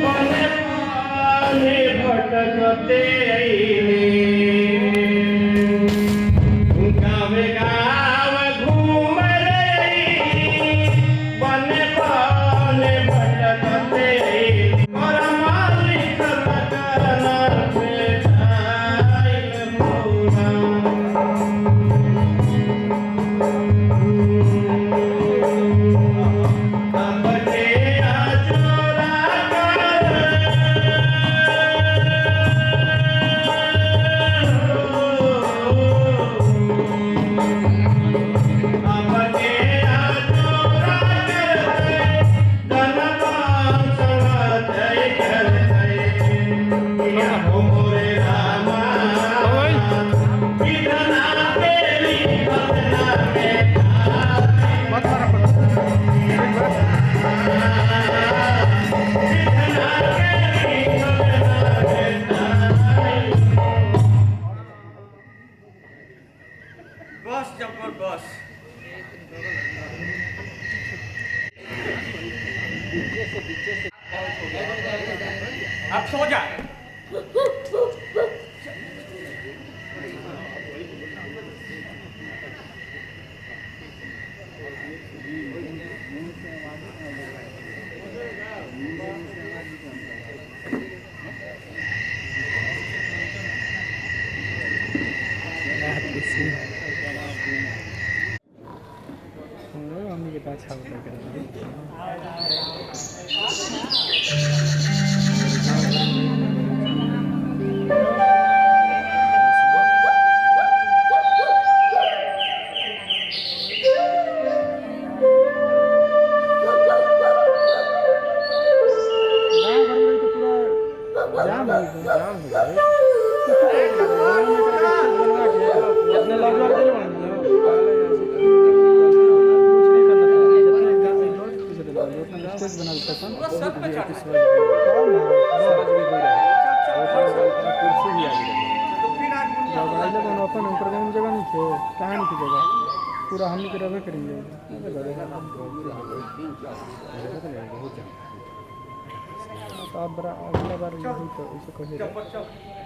बने पाने भटकते गावे गाव घूम रही बने पाने भटकते और मालिक लगना पे जाए पूरा बस जब्बर बस। अब सो जा। मम्मी के पास छाव पूरा हम के रहे करेंगे तो आप बड़ा अगला बार यही तो ऐसे कहे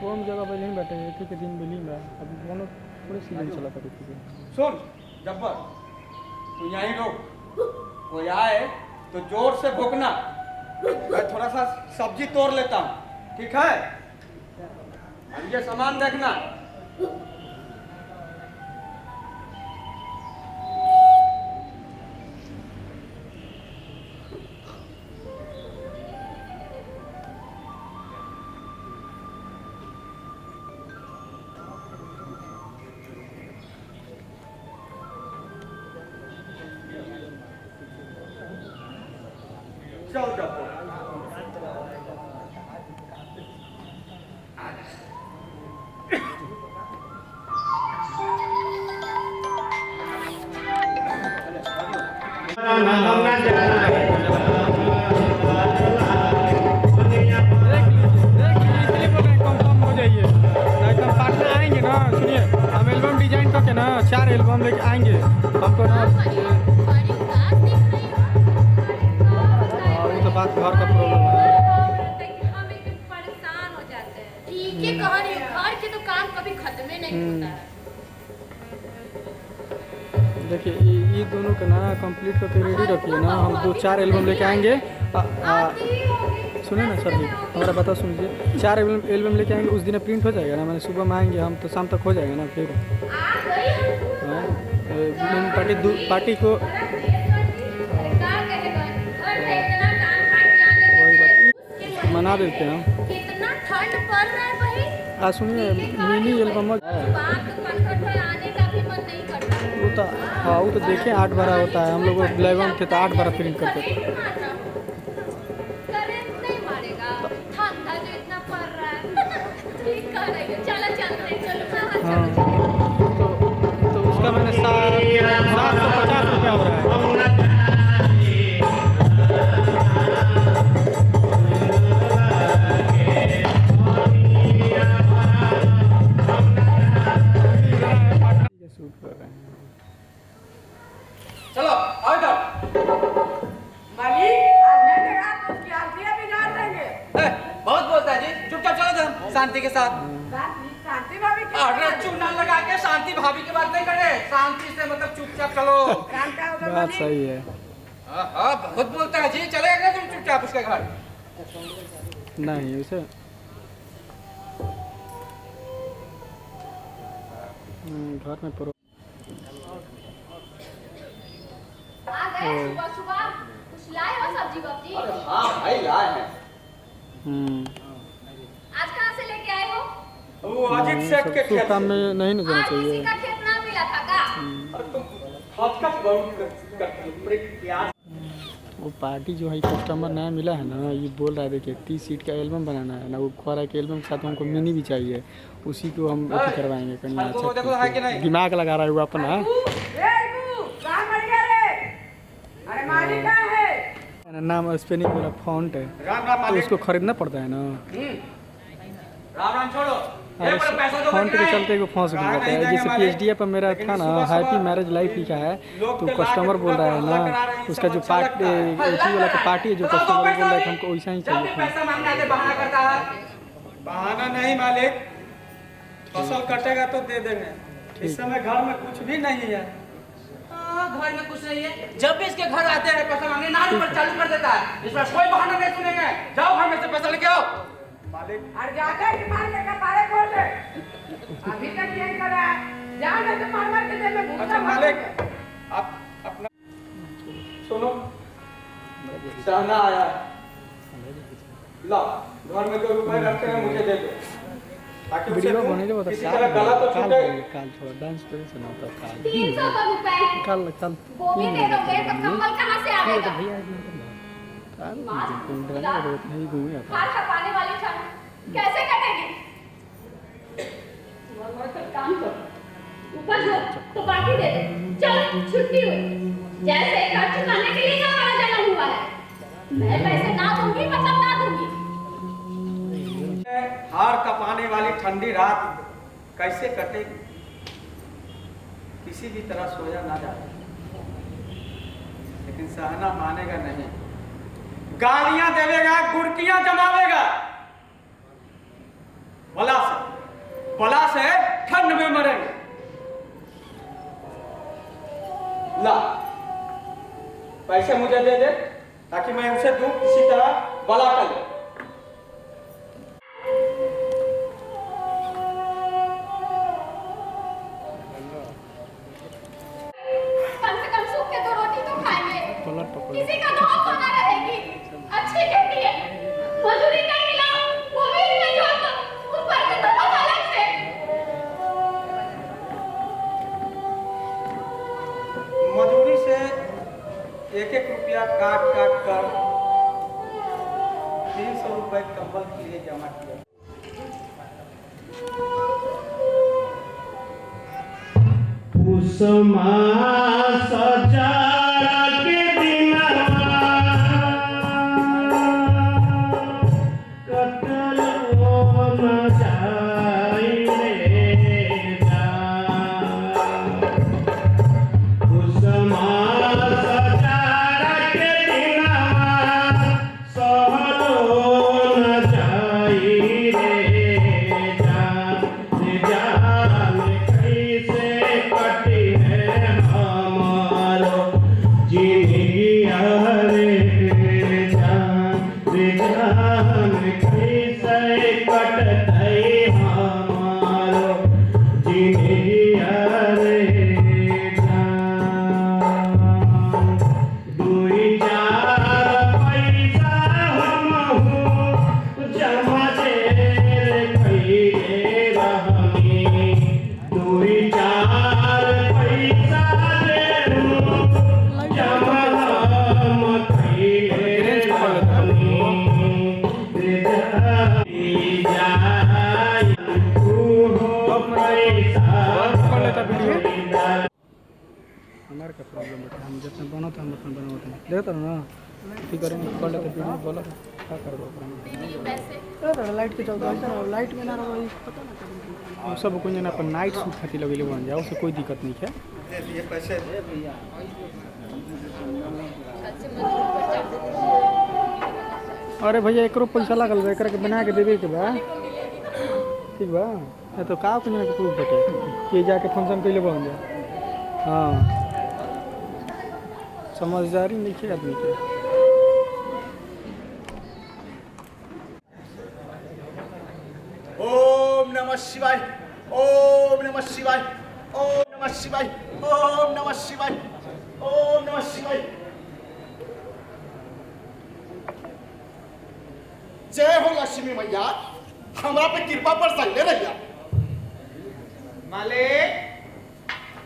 वो हम जगह पर नहीं बैठे एक के दिन मिली मैं अभी दोनों थोड़े सीजन चला कर रही सुन जब्बर तू यहीं रुक वो आए तो जोर से भोंकना मैं थोड़ा सा सब्जी तोड़ लेता हूँ ठीक है और ये सामान देखना चल जब्बर चार एल्बम लेके आएंगे हमको ना वो तो बात घर का प्रॉब्लम है हम एकदम परेशान हो जाते हैं ठीक है कह रही हूं घर के तो काम कभी खत्म ही नहीं होता है देखिए ये दोनों का ना कंप्लीट करके रेडी रखिए ना हम 2-4 एल्बम लेके आएंगे सुनिए ना सर जी हमारा बता सुनिए 4 एल्बम लेके आएंगे उस दिन प्रिंट हो जाएगा ना मैंने सुबह में आएंगे हम तो शाम तक हो जाएगा ना फिर पार्टी को मना देते हैं हम कितना ठंड पड़ रहा है भाई सुनिए मिनी एल्बम आने का भी मन नहीं करता वो तो देखें 8 बारह होता है हम लोग एल्बम थे तो 8 बारह प्रिंट करते थे नहीं मारेगा ठंडा जो इतना पड़ रहा है ठीक कर रही है चलो चलते चलो हाँ तो उसका मैंने 750 रुपया हो रहा है चलो आओ इधर मालिक आज मैं गया तो क्या शांति के साथ। शांति भाभी की अरे चूना लगा के शांति भाभी की बात नहीं करे, शांति से मतलब चुपचाप चलो। बात सही है। हाँ बहुत बोलता है जी, चलेगा तुम चुपचाप उसके घर। नहीं उसे घर में प्रो आ गए सुबह सुबह कुछ लाए हो सब्जी वब्जी? हाँ भाई लाए हैं। आज कहाँ से लेके आए हो? वो अजीत सेठ के शुभ खेत काम से। में नहीं ना जाना आज चाहिए। किसी का खेत ना मिला था का? अरे तुम खच बहुत करती हो, पूरे प्याज। वो पार्टी जो है कस्टमर नया मिला है ना, ये बोल रहा है देखिए 30 सीट का एल्बम बनाना है ना, वो कह रहा है कि एल्बम के साथ हमको मिनी भी चाहिए, उसी को हम अथी करवाएंगे कहीं देखो देखो है कि अच्छा। नहीं? दिमाग लगा रहा है वो अपना। अरे मालिक कहाँ है? नाम स्पेलिंग वाला फॉन्ट है राम राम तो मालिक। उसको खरीदना पड़ता है ना। राम राम छोड़ो। ये बड़ा पैसा दो फॉन्ट के चलते वो फंस गया है। जैसे PhD पर मेरा था ना हैप्पी मैरिज लाइफ लिखा है, तो कस्टमर बोल रहा है ना उसका जो पार्टी वाला का पार्टी है, जो कस्टमर बोल रहा है कि हमको वैसा ही जब भी चाहिए। पैसा मांगता है बहाना करता है। बहाना नहीं मालिक, फसल कटेगा तो दे देंगे। इस समय घर में कुछ भी नहीं है। घर में कुछ नहीं है, जब भी इसके घर आते हैं पैसा मांगने नाली पर चालू कर देता है। इस पर कोई बहाना नहीं सुनेंगे। जाओ घर में से पैसा लेके आओ। मालिक अरे जाकर के मार के कपारे खोल दे। अभी तक यही कर रहा है, जाओ नहीं तो मार मार के दे में भूसा अच्छा मार मालिक, देंगे। आप अपना सुनो, सहना आया ला, घर में जो रुपए रखे हैं मुझे दे दो, ताकि उसे वीडियो तुम बने जो किसी तरह गला तो काल छूटे। काल थोड़ा डांस पे से ना होता काल 300 का रुपए है। काल काल वो भी दे दोगे तो कंबल कहाँ से आएगा? भैया काल ड्रामा रोड नहीं घूमे आता। खाल खपाने वाली ठंड कैसे कटेगी? काम करो, ऊपर जो तो बाकी दे दो। चलो छुट्टी हुई। जैसे घर चुकाने के लिए हमारा जन्म हुआ है, मैं पैसे ना दूंगी मतलब ना दूंगी। हार कपाने वाली ठंडी रात कैसे कटेगी? किसी भी तरह सोया ना जाए, लेकिन सहना मानेगा नहीं। गालियां देवेगा, गुड़कियां जमावेगा। बला से ठंड में मरेंगे। ला पैसे मुझे दे दे, ताकि मैं उसे दूं किसी तरह बला कर ले। कम से कम सूख के 2 रोटी तो खाएंगे। पलट पकड़ किसी का नौकर तो ना रहेगी। अच्छी खेती है, मजदूरी नहीं मिला, वो भी नहीं जोड़ता, ऊपर से तो बहुत अलग से। मजदूरी से एक एक रुपया काट काट कर 300 रुपए कंबल के लिए जमा किया। कुसुमा सजाड़ा के दिनवा कटल न जाई रे जान। कुसुमा सजाड़ा के दिनवा सहलो न जाई रे जान। जान कैसे कटी है हमारो जिंदगिया रे जान। जान कैसे कटतै हमारो जिंदगिया रे जान। दुई चार पैसा हमहू जमा देर कइले रहनी। दुई चार पैसा देहूं जमा हम कइले रहनी। जाय तू हो पैसा कर लेता वीडियो। हमारे का प्रॉब्लम है, हम जितना बना था हम उतना बनाते हैं। देखो ना ठीक करेंगे, कर लेते वीडियो बोला क्या कर दो पैसे लाइट के चलता है, लाइट में ना रहो पता ना सब कुछ ना अपन नाइट सूट खातिर लगेले बन जाओ, उससे कोई दिक्कत नहीं है। दे दिए पैसे। अरे भैया एकरो पैसा लागल बा, एकरा के बना के देवे के बा। ठीक बा ये तो का कुछ ना प्रूफ बटे कि जाके फंक्शन कइले बन जा। हाँ समझदारी नहीं है आदमी के। ओम नमः शिवाय, ओम नमः शिवाय, ओम नमः शिवाय, ओम नमः शिवाय, ओम नमः शिवाय। जय हो लक्ष्मी मैया, हमरा पे कृपा बरसाइले रहिया। मालिक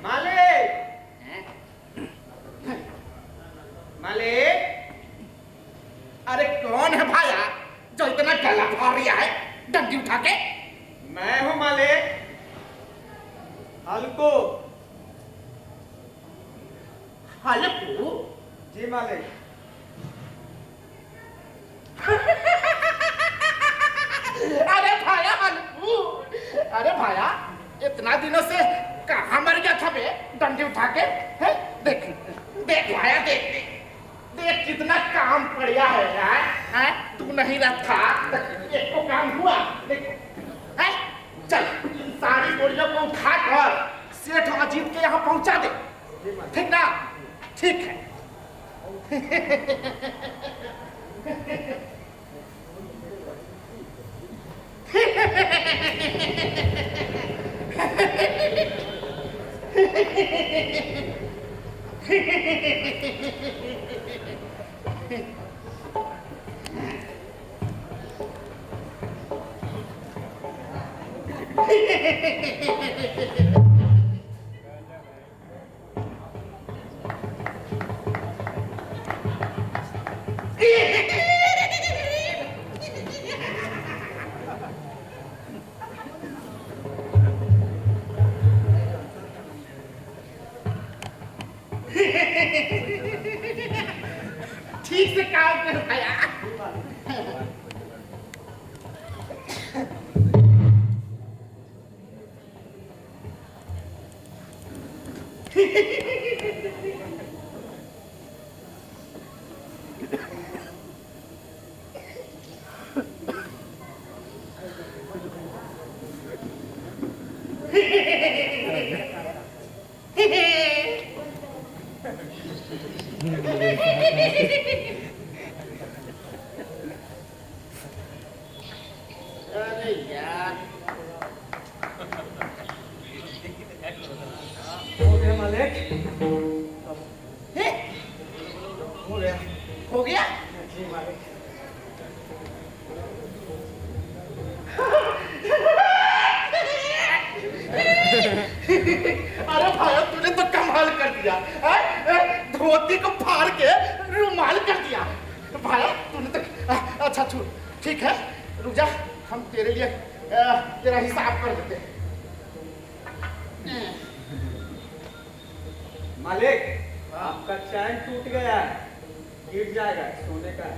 मालिक मालिक, अरे कौन है भाया जो इतना गला फाड़ रहा है डंडी उठा के? मैं हूँ मालिक, हल्को। हल्कू? जी मालिक। अरे भाया हल्कू, अरे भाया इतना दिनों से कहाँ मर गया था बे डंडी उठा के? है देख देख भाया, देख देख देख कितना काम पड़िया है यार। है तू नहीं रखा तो एक को काम हुआ। देख है चल इन सारी बोरियों को उठा कर सेठ अजीत के यहाँ पहुंचा दे, ठीक ना? ठीक है। ठीक से काम कर भाया। अरे यार हो गया मालिक, हे? हो गया? जी मालिक। अरे भाई तूने तो कमाल कर दिया, धोती को फाड़ के रुमाल कर दिया। भाई तूने तो अच्छा छोड़, ठीक है रुक जा, हम तेरे लिए तेरा हिसाब कर देते हैं। मालिक आपका चैन टूट गया है, गिर जाएगा, सोने का है।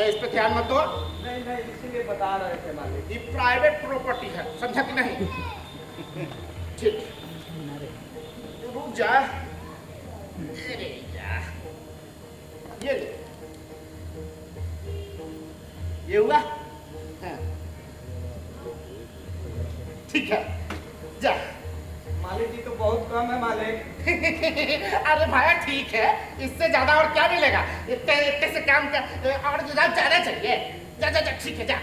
इस पे ध्यान मत दो, नहीं नहीं इसीलिए बता रहे थे मालिक। ये प्राइवेट प्रॉपर्टी है, समझा कि नहीं? ठीक रुक जा, अरे जा, ये ले। ये हुआ? हाँ। ठीक है जा। मालिक जी तो बहुत कम है मालिक। अरे भाई ठीक है, इससे ज्यादा और क्या मिलेगा? इतने इतने से काम कर और ज्यादा चाहिए। जा जा जा, ठीक है जा।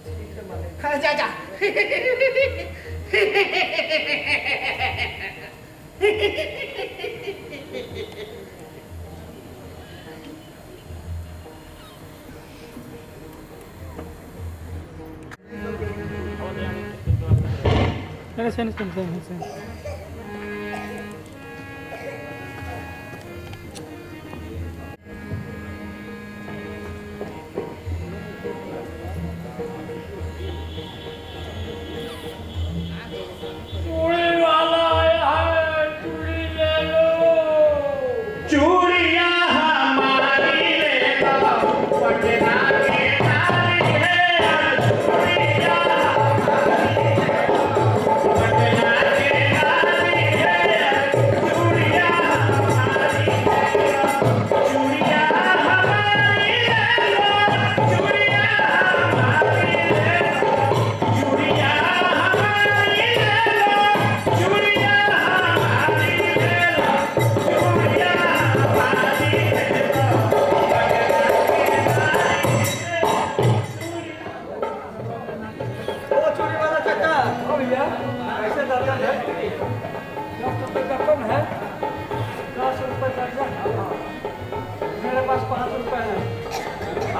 ठीक है मालिक। हाँ, जा जा। अरे सेन चूड़ी वाला आया है, चूड़ी ले लो। चूड़ियां हमारी ले लो, पटना की नारी है। चूड़ियां हमारी ले लो, पटना की नारी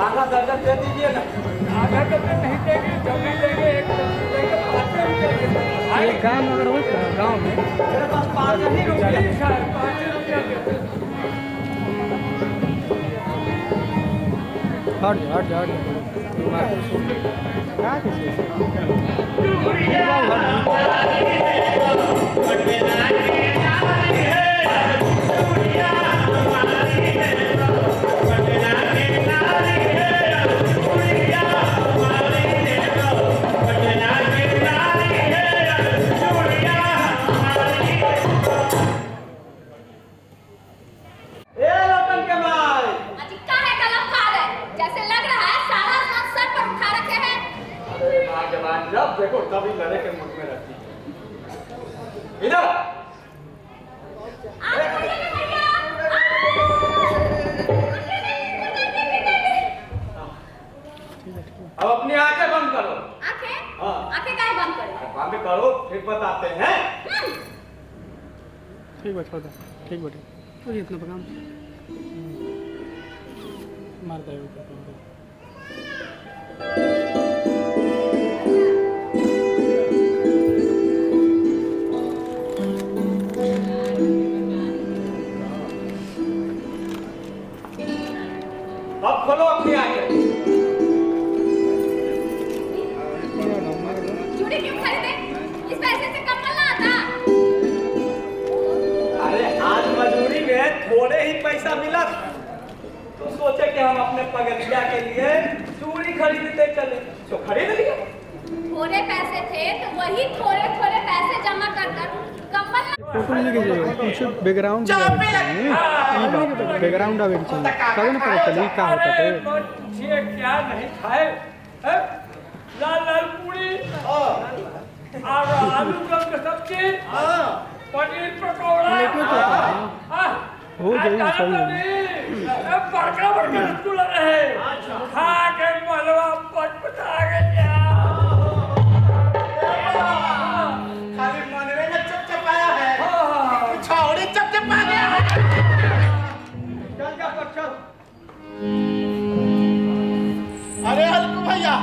आधा दर्जन दे दीजिए ना। आधा दर्जन नहीं देंगे, जल्दी देंगे, एक दर्जन देंगे, 5 रुपये देंगे। ये गाँव में अगर हो गाँव में मेरे पास 5 ही रुपये। ठीक है, 5 रुपये देते हैं। हट जा क्या किसी जब देखो तभी लड़े के मुख में रहती है। इधर अब अपनी आंखें बंद करो। आंखें? हाँ। आंखें काहे बंद करें? बंद करो फिर बताते हैं। ठीक बात होता ठीक बात है इतना पकाम मारता है अब खोलो अपनी आंखें। चूड़ी क्यों खरीदे? इस पैसे से कम ना आता। अरे आज मजदूरी में थोड़े ही पैसा मिला तो सोचे कि हम अपने पगलिया के लिए चूड़ी खरीदते चले तो खरीद लिया। थोड़े पैसे थे तो वही थोड़े थोड़े पैसे जमा कर कम्बल फोटो नहीं लीजिए कुछ बैकग्राउंड बैकग्राउंड आवे के चाहिए तब ना पता चली क्या होता है ये क्या नहीं खाए हैं? लाल लाल पूरी और आलू दम की सब्जी, पनीर पकौड़ा, हो गई सही बड़का बड़का रसगुल्ला रहे, खा के मलवा पटपटा गया। खाली मनरे में चपचपाया है, छौड़ी चपचपा गया। चल जा चल। अरे हल्कू भैया,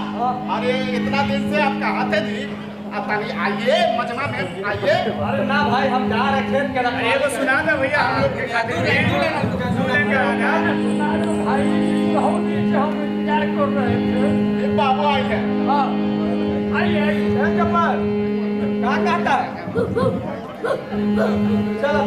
अरे इतना दिन से आप कहाँ थे जी? आप आइए मजमा में आइए। अरे ना भाई हम जा रहे खेत के अरे वो सुना दे भैया हम लोग के खाते भाई बहुत दिन से हम इंतजार कर रहे थे। हैं। बाबू आई है। हाँ आइए चप्पल कहाँ कहता है चलो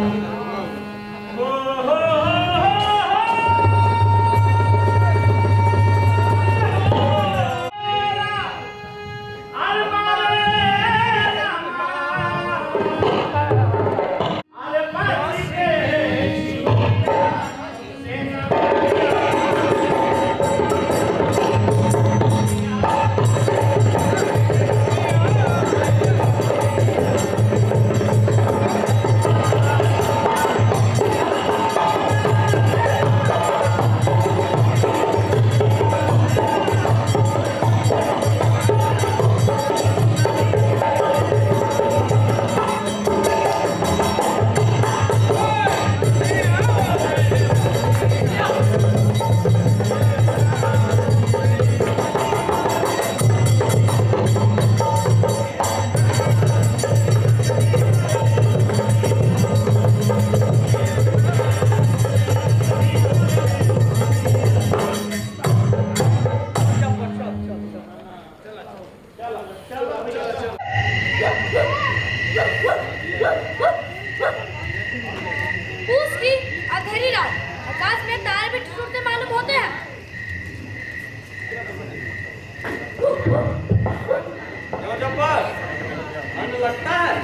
उसकी अंधेरी रात आकाश में तारे भी टूटते मालूम होते हैं। क्यों जब्बार ठंड लगता है?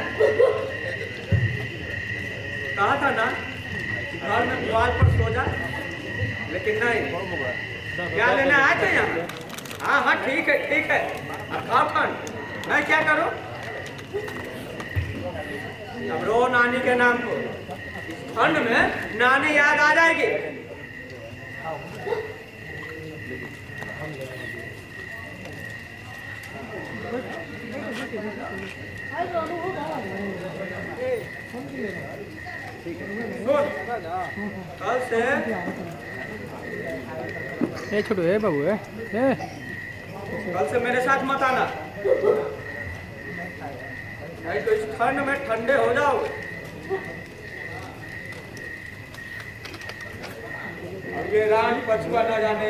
कहा था ना घर में द्वार पर सो जा, लेकिन नहीं। क्या लेना आए थे यहाँ? हाँ हाँ ठीक है अब खाओ ठंड। मैं क्या करूँ? अब रो नानी के नाम को। ठंड में नानी याद आ जाएगी। कल से ए छोटू ए बाबू ए कल से मेरे साथ मत आना, नहीं तो इस ठंड में ठंडे हो जाओगे। और ये रान पछुआ न जाने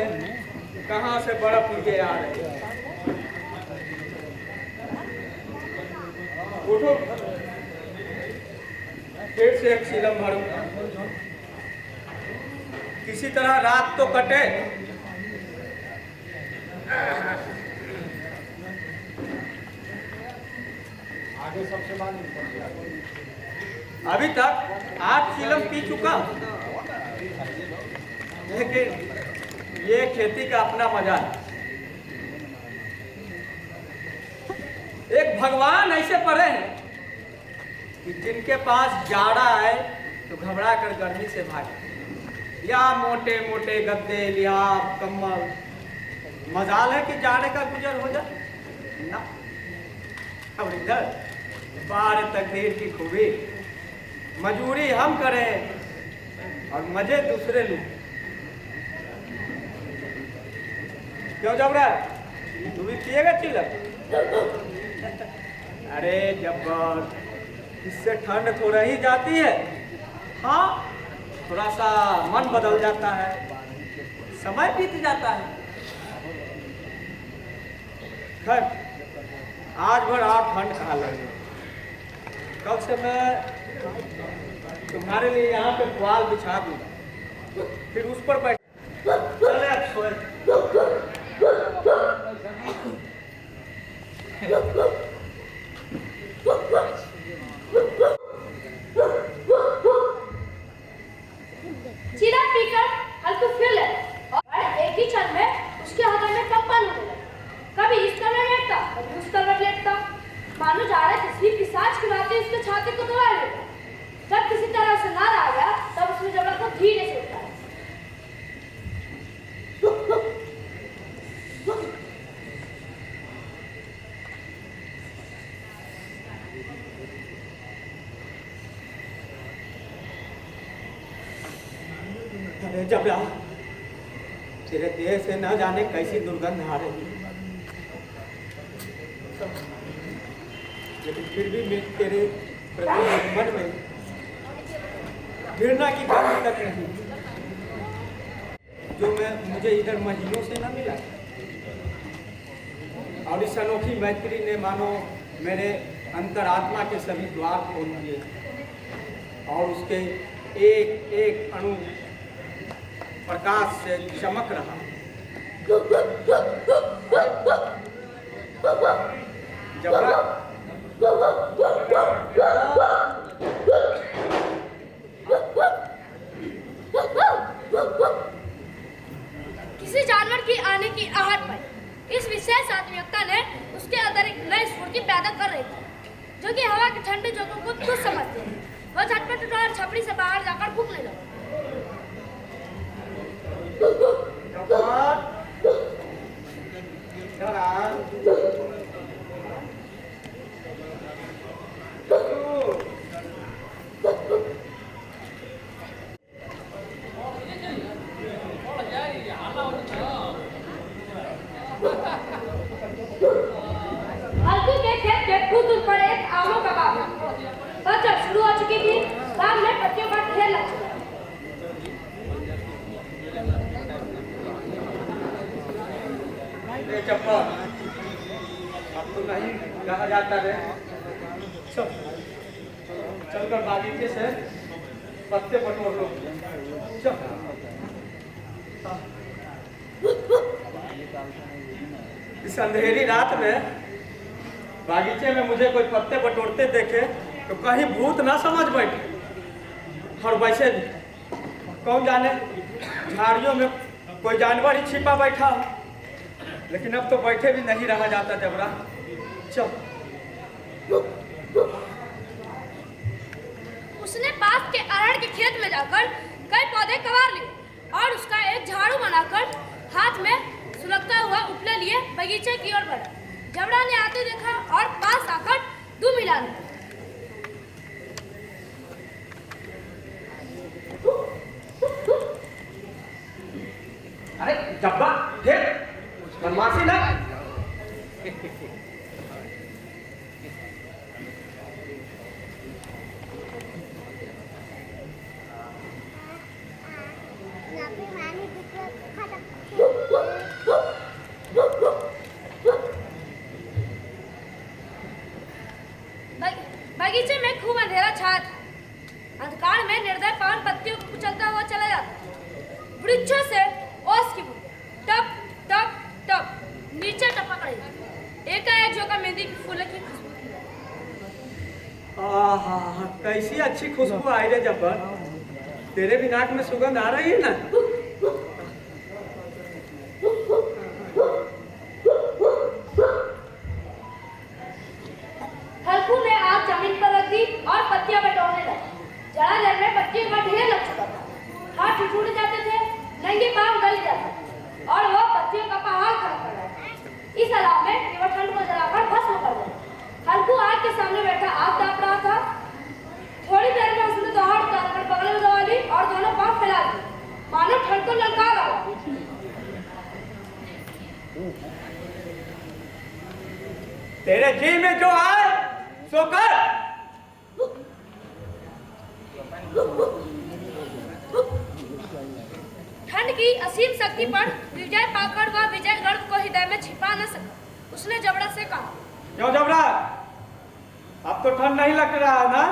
कहाँ से बर्फ नीचे आ रही है। उठो, फिर से एक चिलम भरो, किसी तरह रात तो कटे। आगे सबसे अभी तक 8 चिलम पी चुका, लेकिन ये खेती का अपना मजा है। एक भगवान ऐसे पड़े हैं कि जिनके पास जाड़ा आए तो घबरा कर गर्मी से भागे, या मोटे मोटे गद्दे लिहाफ कम्बल, मजाल है कि जाड़े का गुजर हो जाए ना। अब इधर बार तकदीर की खूबी, मजूरी हम करें और मजे दूसरे लोग। क्यों जबरा, तू भी पिएगा चिलम? अरे जब्बर, इससे ठंड थोड़ा ही जाती है। हाँ, थोड़ा सा मन बदल जाता है, समय बीत जाता है। खैर, आज भर आप ठंड कहाँ लगे। कल से मैं तुम्हारे लिए यहाँ पे पुआल बिछा दूंगा, फिर उस पर बैठ चले अब सोए। चिलम पीकर हल्कू फिर ले और एक ही क्षण में उसके हाथों में कंपन होने लगा। कभी इस तरफ लेटता, कभी उस तरफ लेटता, मानो जा रहा किसी पिशाच की बातें उसके छाती को दबा लेता। जब किसी तरह से नारा आ गया, तब उसने जबड़ा को धीरे से उठाया। अरे जबड़ा, तेरे देह से न जाने कैसी दुर्गंध आ रही है, लेकिन फिर भी मैं तेरे प्रति मन में घृणा की गंध तक नहीं, जो मुझे इधर महीनों से न मिला। और इस अनोखी मैत्री ने मानो मेरे अंतरात्मा के सभी द्वार खोल दिए और उसके एक एक अणु प्रकाश से चमक रहा। जबरा, किसी जानवर की आने की आहट पर इस विशेष आत्मीयता ने उसके अंदर एक नई स्फूर्ति पैदा कर रही थी, जो कि हवा के ठंडे झोंकों को तुच्छ समझते हैं। वह झटपट उठा और छपड़ी से बाहर जाकर फूंकने लगा। हल्की के खेत के खूब दूर पर एक आमों का बाग था। पतझड़ शुरू हो चुकी थी, बाग में पत्तियों का ढेर लग चुका था। चप्पा, अब तो नहीं कहा जाता है। चलकर बागीचे से पत्ते बटोर लो। इस अंधेरी रात में बागीचे में मुझे कोई पत्ते बटोरते देखे तो कहीं भूत ना समझ बैठे। और वैसे कौन जाने झाड़ियों में कोई जानवर ही छिपा बैठा, लेकिन अब तो बैठे भी नहीं रहा जाता। जबरा, चल। उसने पास के अरहर के खेत में जाकर कई पौधे कबार लिए और उसका एक झाड़ू बनाकर हाथ में सुलगता हुआ उपले लिए बगीचे की ओर बढ़ा। जबड़ा ने आते देखा और पास आकर दो मिलाने। अरे जब्बा फिर बदमाशी ना। बगीचे में खूब अंधेरा छाया था। अंधकार में निर्दय पवन पत्तियों को कुचलता हुआ चला जाता। वृक्षों से ओस की बूंदें टप टप टप नीचे टपक रही। एकाएक झोंका मेहंदी की फूलों की खुशबू थी। आहा, कैसी अच्छी खुशबू आई रे जब्बर। तेरे भी नाक में सुगंध आ रही है ना। हल्कू ने आग जमीन पर रख दी और पत्तियां बटोरने लगी। जरा देर में पत्तियों का ढेर लग चुका था। हाथ टूट जाते थे, नंगे पांव गल जाते और वो पत्तियों का पहाड़ खड़ा कर रहा था। इस हालात में केवल ठंड को जलाकर भस्म कर दिया। हल्कू आग के सामने बैठा आग ताप रहा था। थोड़ी देर में उसने दौड़ उतारकर बगल में दबा ली और दोनों पांव फैला दिए, मानो ठंड को ललकार रहा हो। तेरे जी में जो आए सो कर। ठंड की असीम शक्ति पर विजय पाकर वह विजयगढ़ को हृदय में छिपा न सका। उसने जबड़ा से कहा, क्यों जबड़ा, अब तो ठंड नहीं लग रहा है ना?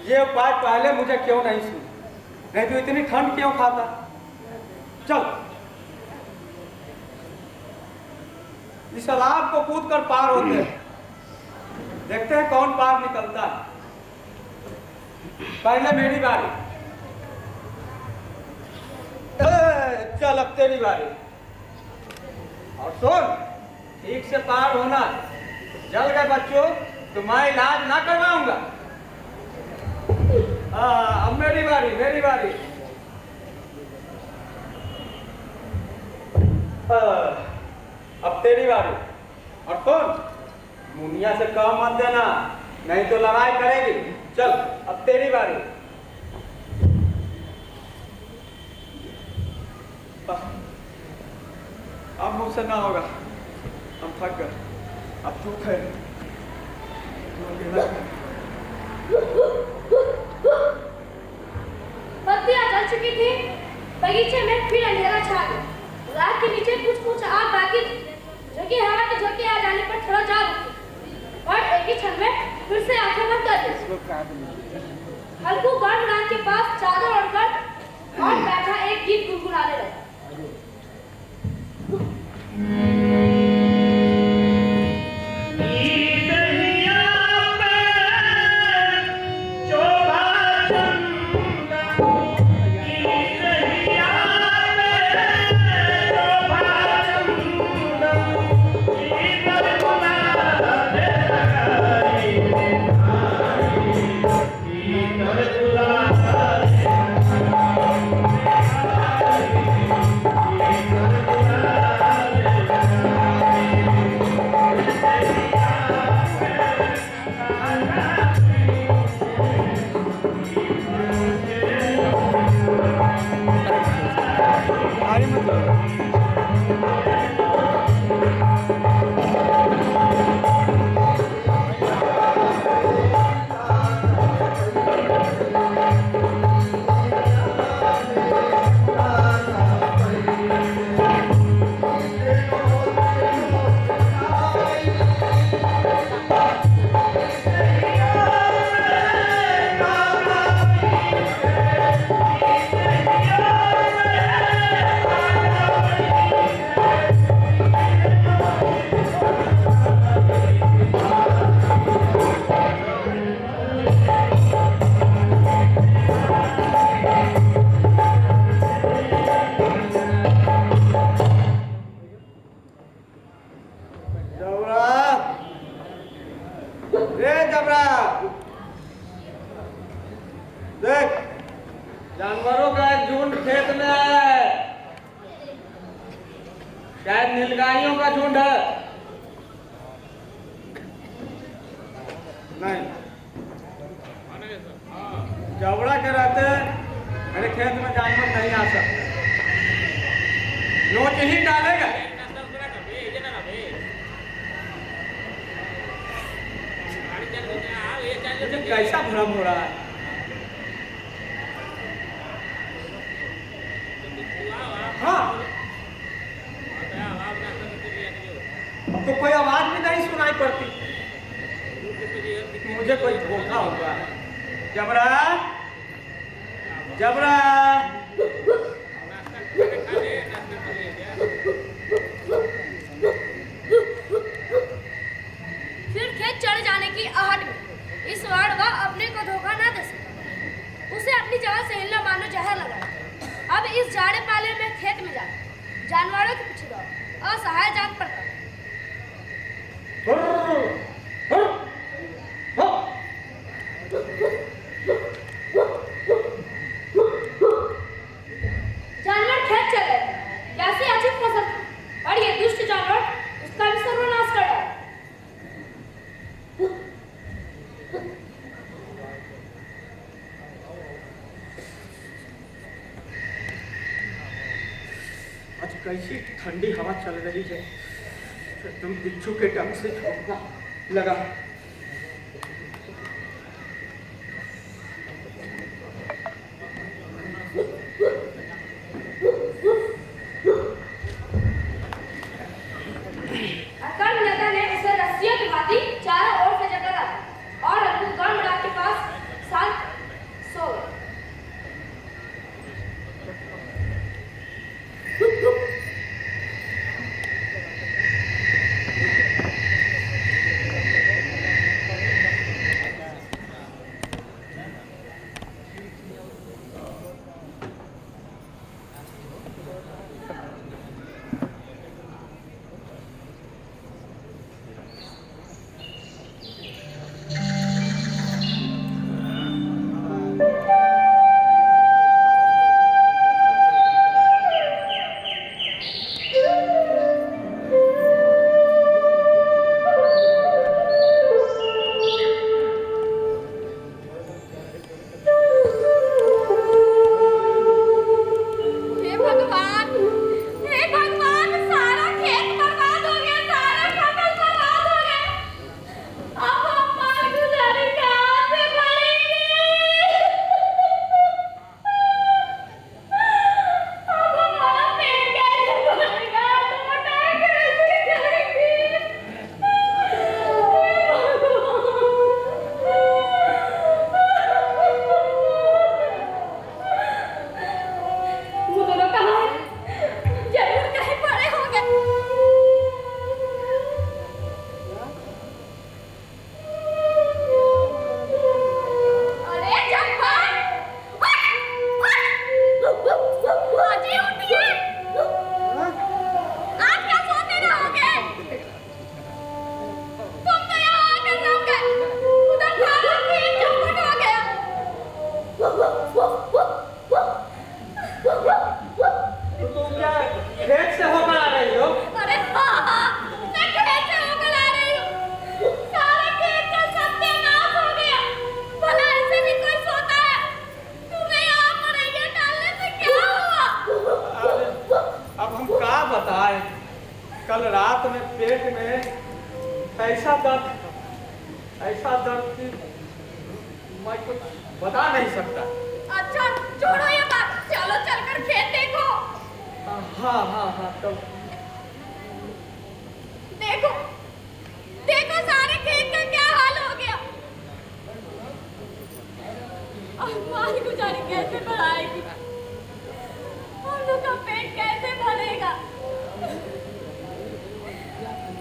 ये उपाय पहले मुझे क्यों नहीं सुना? नहीं तो इतनी ठंड क्यों खाता? चल इस तालाब को कूद कर पार होते हैं, देखते हैं कौन पार निकलता है। पहले मेरी बारी। चल अब तेरी बारी। और सुन, ठीक से पार होना। जल गए बच्चों तो मैं इलाज ना करवाऊंगा। अब मेरी बारी, मेरी बारी। अब तेरी बारी। और सुन, मुनिया से कम मत देना, नहीं तो लड़ाई करेगी। चल अब तेरी बारी। अब मुझसे ना होगा, हम थक गए। अब तू खेल। पत्तियां जल चुकी थी। बगीचे में फिर अंधेरा छा गया। रात के नीचे कुछ कुछ आग बाकी थी, जो कि हवा के झोंके आ जाने पर थोड़ा जाग उठी और एक ही क्षण में फिर से आंखें बंद कर दी। हल्कू गर्म रात के पास चादर ओढ़कर और बैठा एक गीत गुनगुनाने लगा। देख, जानवरों का एक झुंड खेत में है। शायद नीलगायों का झुंड है। नहीं, जबड़ा के रहते मेरे खेत में जानवर नहीं आ सकते। नोच ही डालेगा। मुझे कैसा भ्रम हो रहा है। हाँ, अब तो कोई आवाज भी नहीं सुनाई पड़ती। मुझे कोई धोखा हुआ है। जबरा जबरा फिर खेत चढ़ जाने की आहट में इस बार वह अपने को धोखा ना दे सका। उसे अपनी जगह से हिलना मानो जहर लगा। अब इस जाड़े पाले में खेत में जाकर जानवरों के पीछे दौड़ असहाय जान पड़ता। जानवर खेत चल रहे थे। कैसी अजीब फसल थी और ये दुष्ट जानवर उसका भी सर्वनाश कर डाला। आज कैसी ठंडी हवा चल रही है, एकदम बिच्छू के डंग से झोंकना लगा। अकर्म नेता ने उसे रस्सियों की भांति चारों ओर से जकड़ा और अद्भुत गढ़ के पास शांत सो गए। कल रात में पेट में ऐसा दर्द कि मैं कुछ बता नहीं सकता। अच्छा छोड़ो ये बात, चलो चलकर खेत देखो। हाँ हाँ हाँ तो देखो देखो सारे खेत का क्या हाल हो गया। अब माल गुजारी कैसे बढ़ाएगी, हम लोग का पेट कैसे भरेगा।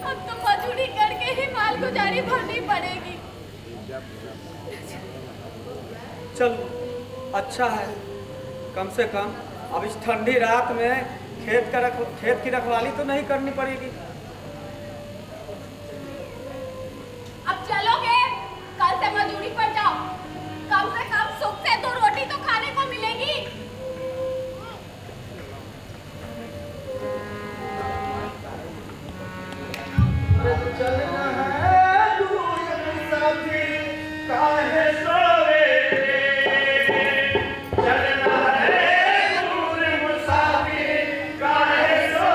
अब तो मजदूरी करके ही माल गुजारी भरनी पड़ेगी। चल अच्छा है, कम से कम अब इस ठंडी रात में खेत की रखवाली तो नहीं करनी पड़ेगी। अब चलोगे, कल से मजदूरी पर जाओ, कम से कम सुख से 2 रोटी तो खाने को मिलेगी। चलना है दूर मुसाफिर काहे सोवे, चलना है दूर मुसाफिर काहे सोवे।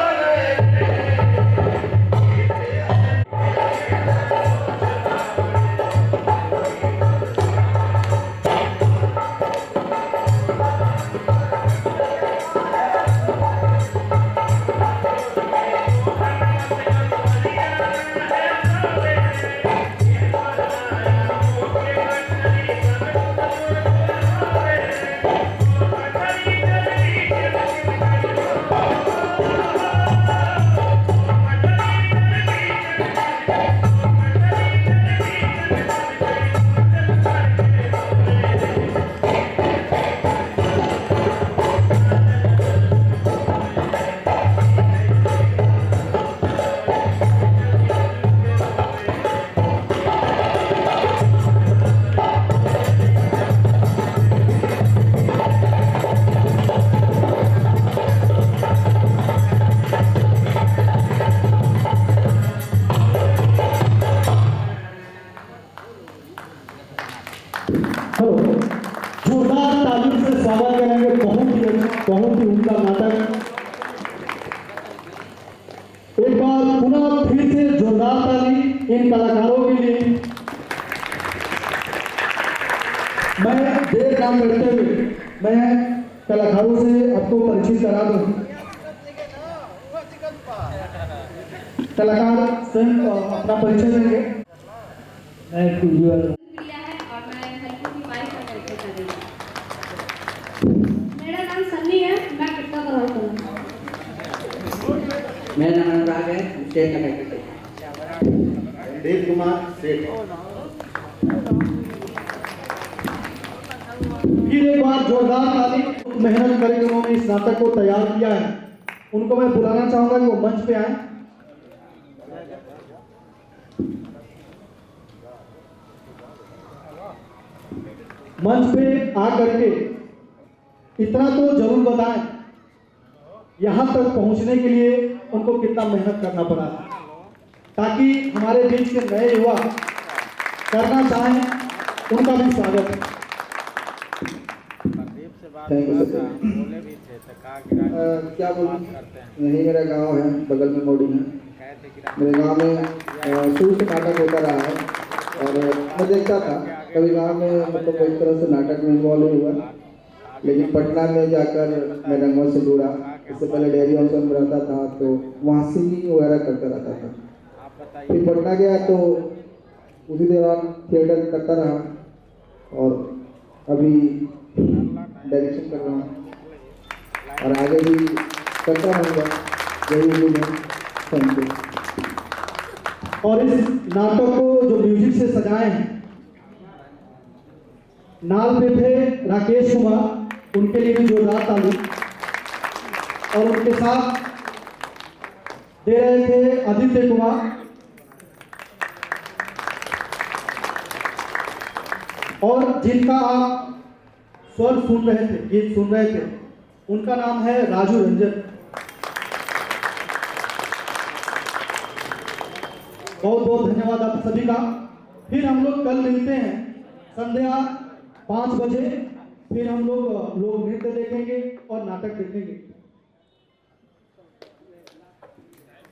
इन कलाकारों के लिए मैं देर काम करते हुए मैं कलाकारों से आपको परिचित करा दूं। कलाकार स्वयं अपना परिचय देंगे। मैं किया है और मैं हल्की की वाइफ का कैरेक्टर कर रही हूँ। मेरा नाम सन्नी है, मैं कितना करोड़ करूँ। मेरा नाम अनुराग है, स्टेट का कैरेक्टर। देव कुमार सेठ। फिर एक बार जोरदार ताली। मेहनत करके उन्होंने इस नाटक को तैयार किया है, उनको मैं बुलाना चाहूंगा कि वो मंच पे आए। मंच पे आकर के इतना तो जरूर बताएं, यहां तक पहुंचने के लिए उनको कितना मेहनत करना पड़ा, ताकि हमारे बीच के नए युवा करना चाहें, उनका भी स्वागत है। Thank you sir. क्या बोलूं, यही मेरा गांव है, बगल में मोड़ी है। मेरे गांव में शुरू से नाटक होता रहा है और मैं देखता था। कभी गांव में मतलब एक तरह से नाटक में इन्वॉल्व हुआ, लेकिन पटना में जाकर मैं रंगों से जुड़ा। इससे पहले डेयरी ऑफिसर में रहता था, तो वहाँ सिंगिंग वगैरह करता रहता था। फिर पटना गया तो उसी दौरान थिएटर करता रहा और अभी डायरेक्शन कर रहा हूँ और आगे भी करता रहूँगा। यही उम्मीद है। Thank you. और इस नाटक को जो म्यूजिक से सजाए हैं, नाल पे थे राकेश कुमार, उनके लिए भी जोरदार ताली। और उनके साथ दे रहे थे आदित्य कुमार। और जिनका आप स्वर सुन रहे थे, गीत सुन रहे थे, उनका नाम है राजू रंजन। बहुत बहुत धन्यवाद आप सभी का। फिर हम लोग कल मिलते हैं संध्या 5 बजे। फिर हम लोग नृत्य देखेंगे और नाटक देखेंगे।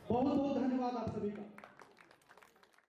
बहुत बहुत धन्यवाद आप सभी का।